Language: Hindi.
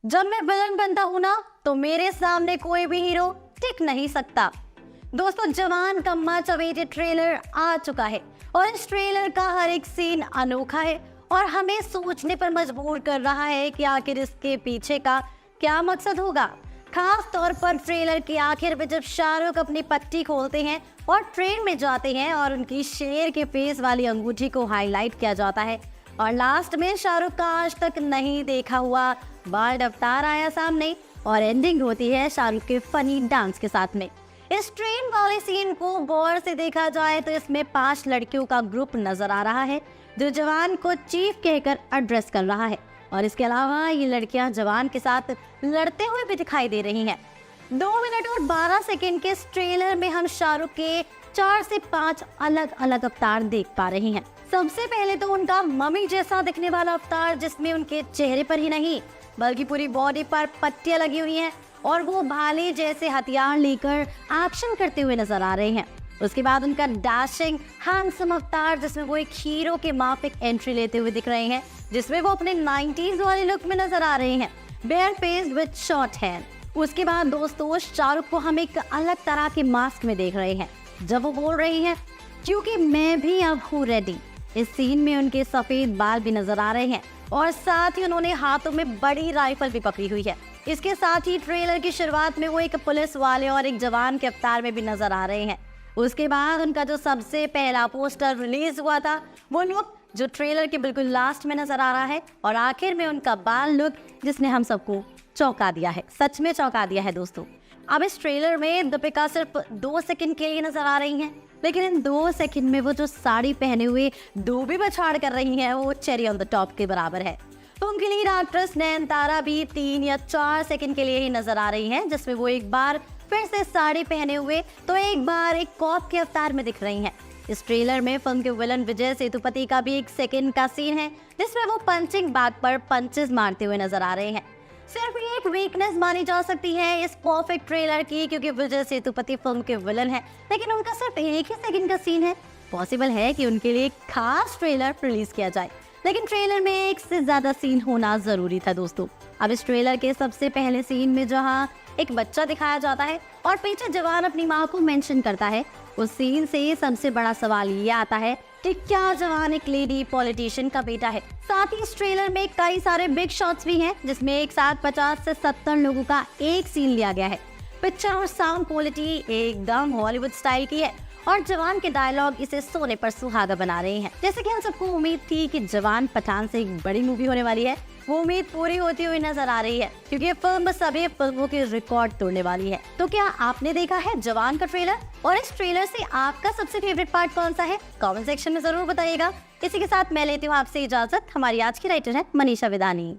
जब मैं विलन बनता हूं ना तो मेरे सामने कोई भी हीरो टिक नहीं सकता। दोस्तों, जवान का मच अवेटेड ट्रेलर आ चुका है और इस ट्रेलर का हर एक सीन अनोखा है और हमें सोचने पर मजबूर कर रहा है कि आखिर इसके पीछे का क्या मकसद होगा। खास तौर पर ट्रेलर के आखिर में जब शाहरुख अपनी पट्टी खोलते हैं और ट्रेन में जाते हैं और उनकी शेर के फेस वाली अंगूठी को हाईलाइट किया जाता है और लास्ट में शाहरुख का आज तक नहीं देखा हुआ बाल्ड अवतार आया सामने और एंडिंग होती है शाहरुख के फनी डांस के साथ में। इस ट्रेन वाले सीन को गौर से देखा जाए तो इसमें 5 लड़कियों का ग्रुप नजर आ रहा है जो जवान को चीफ कहकर एड्रेस कर रहा है और इसके अलावा ये लड़कियां जवान के साथ लड़ते हुए भी दिखाई दे रही हैं। 2 मिनट और 12 सेकंड के इस ट्रेलर में हम शाहरुख के 4 से 5 अलग अलग अवतार देख पा रहे हैं। सबसे पहले तो उनका मम्मी जैसा दिखने वाला अवतार, जिसमें उनके चेहरे पर ही नहीं बल्कि पूरी बॉडी पर पट्टियां लगी हुई हैं और वो भाले जैसे हथियार लेकर एक्शन करते हुए नजर आ रहे हैं। उसके बाद उनका डैशिंग हैंडसम अवतार, जिसमें वो एक हीरो के माफिक एंट्री लेते हुए दिख रहे हैं, जिसमें वो अपने 90s वाले लुक में नजर आ रहे हैं, bare faced with short hair. उसके बाद दोस्तों, शाहरुख को हम एक अलग तरह के मास्क में देख रहे हैं जब वो बोल रही हैं क्योंकि मैं भी अब हूँ रेडी। इस सीन में उनके सफेद बाल भी नजर आ रहे हैं और साथ ही उन्होंने हाथों में बड़ी राइफल भी पकड़ी हुई है। इसके साथ ही ट्रेलर की शुरुआत में वो एक पुलिस वाले और एक जवान के अवतार में भी नजर आ रहे हैं। उसके बाद उनका जो सबसे पहला पोस्टर रिलीज हुआ था वो लुक जो ट्रेलर के बिल्कुल लास्ट में नजर आ रहा है और आखिर में उनका बाल लुक जिसने हम सबको चौंका दिया है, सच में चौंका दिया है। दोस्तों, अब इस ट्रेलर में दीपिका सिर्फ 2 सेकंड के लिए नजर आ रही हैं, लेकिन इन 2 सेकंड में वो जो साड़ी पहने हुए डूबी बछाड़ कर रही हैं वो चेरी ऑन द टॉप के बराबर है। तो उनकी लीड एक्ट्रेस नयनतारा भी 3 या 4 सेकंड के लिए ही नजर आ रही हैं, जिसमें वो एक बार फिर से साड़ी पहने हुए तो एक बार एक कॉप के अवतार में दिख रही हैं। इस ट्रेलर में फिल्म के विलन विजय सेतुपति का भी 1 सेकंड का सीन है जिसमें वो पंचिंग बैग पर पंचेस मारते हुए नजर आ रहे हैं। सिर्फ ये एक वीकनेस मानी जा सकती है इस परफेक्ट ट्रेलर की, क्योंकि विजय सेतुपति फिल्म के विलन है लेकिन उनका सिर्फ 1 ही सेकंड का सीन है। पॉसिबल है कि उनके लिए एक खास ट्रेलर रिलीज किया जाए, लेकिन ट्रेलर में 1 से ज्यादा सीन होना जरूरी था। दोस्तों, अब इस ट्रेलर के सबसे पहले सीन में जहां एक बच्चा दिखाया जाता है और पीछे जवान अपनी माँ को मेंशन करता है, उस सीन से सबसे बड़ा सवाल ये आता है कि क्या जवान एक लेडी पॉलिटिशियन का बेटा है। साथ ही इस ट्रेलर में कई सारे बिग शॉट्स भी हैं जिसमें एक साथ 50 से 70 लोगों का एक सीन लिया गया है। पिक्चर और साउंड क्वालिटी एकदम हॉलीवुड स्टाइल की है और जवान के डायलॉग इसे सोने पर सुहागा बना रहे हैं। जैसे कि हम सबको उम्मीद थी कि जवान पठान से एक बड़ी मूवी होने वाली है, वो उम्मीद पूरी होती हुई नजर आ रही है क्योंकि ये फिल्म सभी फिल्मों के रिकॉर्ड तोड़ने वाली है। तो क्या आपने देखा है जवान का ट्रेलर और इस ट्रेलर से आपका सबसे फेवरेट पार्ट कौन सा है? कमेंट सेक्शन में जरूर बताइएगा। इसी के साथ मैं लेती हूँ आपसे इजाजत। हमारी आज की राइटर है मनीषा विदानी।